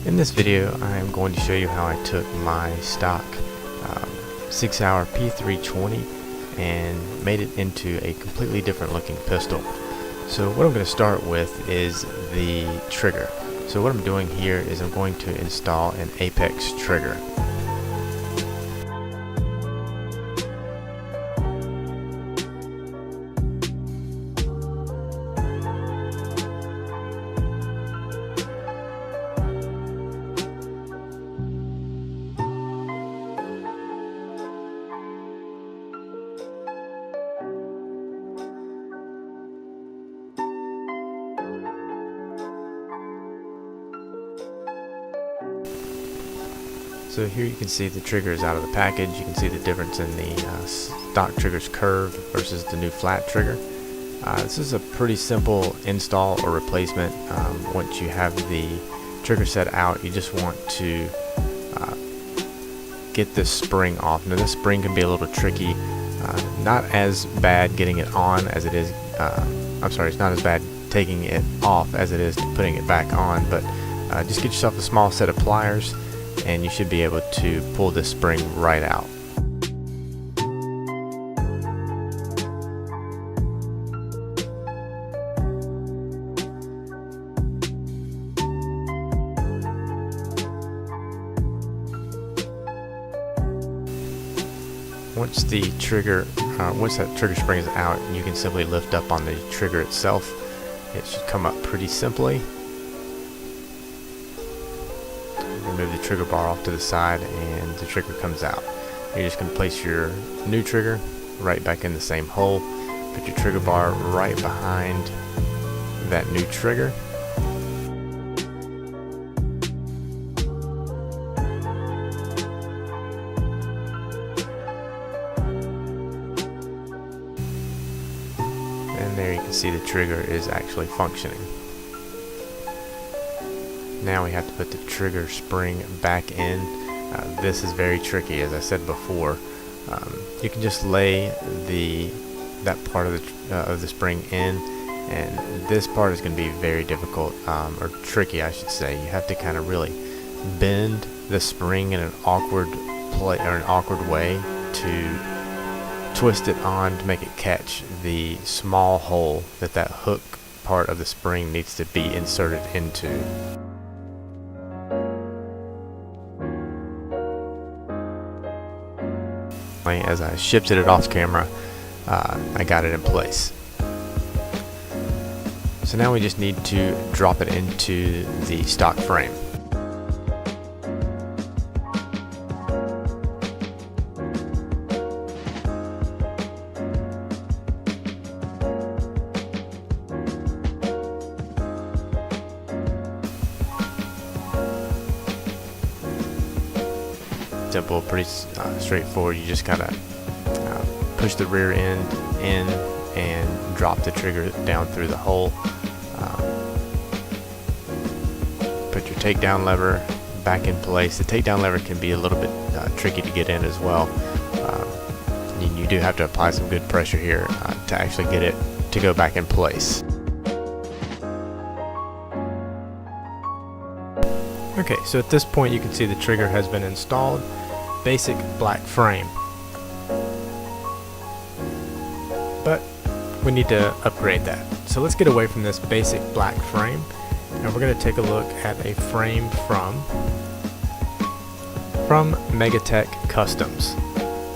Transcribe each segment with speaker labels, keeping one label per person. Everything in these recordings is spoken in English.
Speaker 1: In this video, I am going to show you how I took my stock Sig Sauer P320 and made it into a completely different looking pistol. So what I'm going to start with is the trigger. So what I'm doing here is I'm going to install an Apex trigger. So here you can see the trigger is out of the package. You can see the difference in the stock trigger's curve versus the new flat trigger. This is a pretty simple install or replacement. Once you have the trigger set out, you just want to get this spring off. Now this spring can be a little tricky. Not as bad getting it on as it is, it's not as bad taking it off as it is putting it back on, but just get yourself a small set of pliers and you should be able to pull this spring right out. Once that trigger spring is out, you can simply lift up on the trigger itself. It should come up pretty simply. Remove the trigger bar off to the side and the trigger comes out. You're just going to place your new trigger right back in the same hole. Put your trigger bar right behind that new trigger. And there you can see the trigger is actually functioning. Now we have to put the trigger spring back in. This is very tricky, as I said before. You can just lay that part of the spring in, and this part is going to be very difficult, or tricky, I should say. You have to kind of really bend the spring in an awkward way to twist it on to make it catch the small hole that hook part of the spring needs to be inserted into. As I shifted it off camera, I got it in place. So now we just need to drop it into the stock frame. Simple, pretty straightforward. You just gotta push the rear end in and drop the trigger down through the hole. Put your takedown lever back in place. The takedown lever can be a little bit tricky to get in as well. You do have to apply some good pressure here to actually get it to go back in place. Okay, so at this point you can see the trigger has been installed. Basic black frame, but we need to upgrade that. So let's get away from this basic black frame, and we're going to take a look at a frame from mega-tek Customs.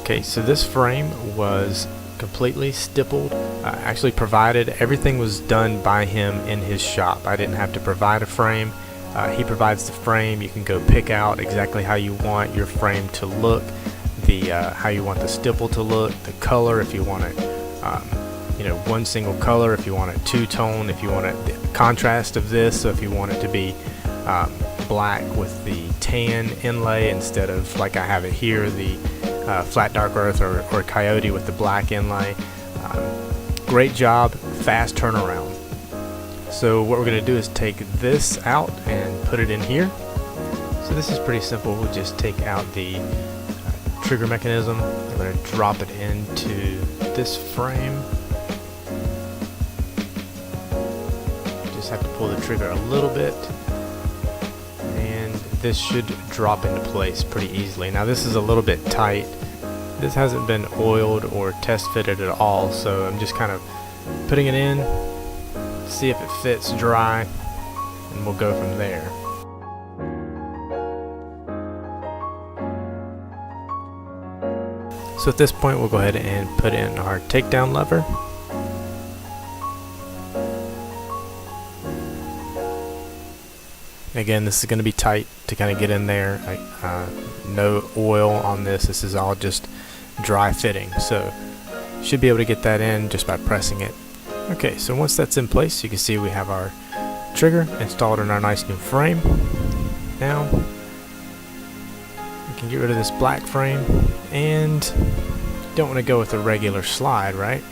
Speaker 1: Okay, so this frame was completely stippled, actually provided. Everything was done by him in his shop. I didn't have to provide a frame. He provides the frame. You can go pick out exactly how you want your frame to look, how you want the stipple to look, the color, if you want it, one single color, if you want it two-tone, if you want it the contrast of this, so if you want it to be black with the tan inlay instead of like I have it here, the flat dark earth or coyote with the black inlay. Great job, fast turnaround. So what we're going to do is take this out and put it in here. So this is pretty simple. We'll just take out the trigger mechanism. I'm going to drop it into this frame. Just have to pull the trigger a little bit, and this should drop into place pretty easily. Now this is a little bit tight. This hasn't been oiled or test fitted at all, so I'm just kind of putting it in, see if it fits dry, and we'll go from there. So at this point we'll go ahead and put in our takedown lever. Again, this is going to be tight to kind of get in there. No oil on this. This is all just dry fitting, so should be able to get that in just by pressing it. Okay, so once that's in place, you can see we have our trigger installed in our nice new frame. Now we can get rid of this black frame, and don't want to go with a regular slide, right?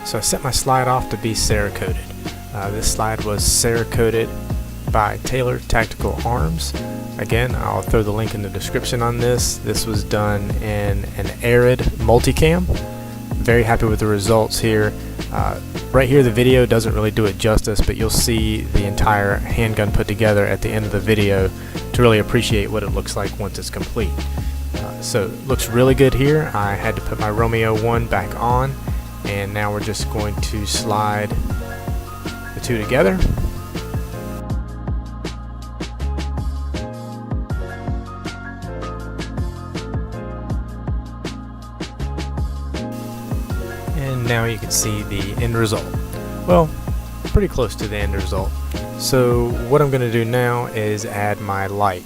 Speaker 1: So I set my slide off to be Cerakoted. This slide was Cerakoted by Taylor Tactical Arms. Again, I'll throw the link in the description on this. This was done in an Arid multicam. Very happy with the results here. Right here the video doesn't really do it justice, but you'll see the entire handgun put together at the end of the video to really appreciate what it looks like once it's complete. So it looks really good here. I had to put my Romeo 1 back on, and now we're just going to slide the two together. And now you can see the end result. Well, pretty close to the end result. So what I'm going to do now is add my light.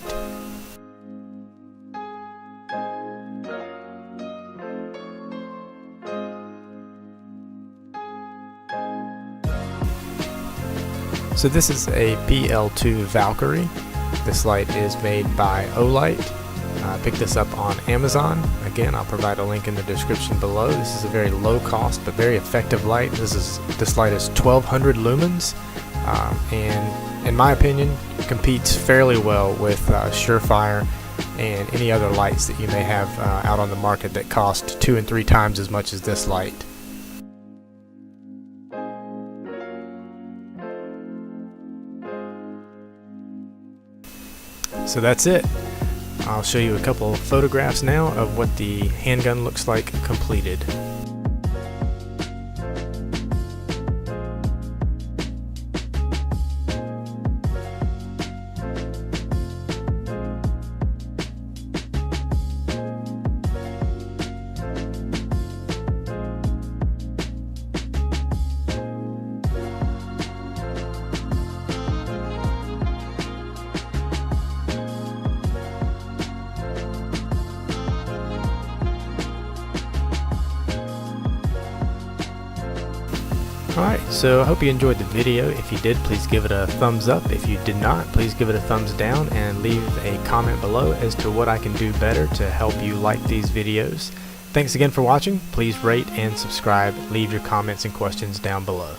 Speaker 1: So this is a PL2 Valkyrie. This light is made by Olight. I picked this up on Amazon. Again, I'll provide a link in the description below. This is a very low cost but very effective light. This light is 1200 lumens, and in my opinion competes fairly well with Surefire and any other lights that you may have out on the market that cost 2 and 3 times as much as this light. So that's it. I'll show you a couple of photographs now of what the handgun looks like completed. Alright, so I hope you enjoyed the video. If you did, please give it a thumbs up. If you did not, please give it a thumbs down and leave a comment below as to what I can do better to help you like these videos. Thanks again for watching. Please rate and subscribe. Leave your comments and questions down below.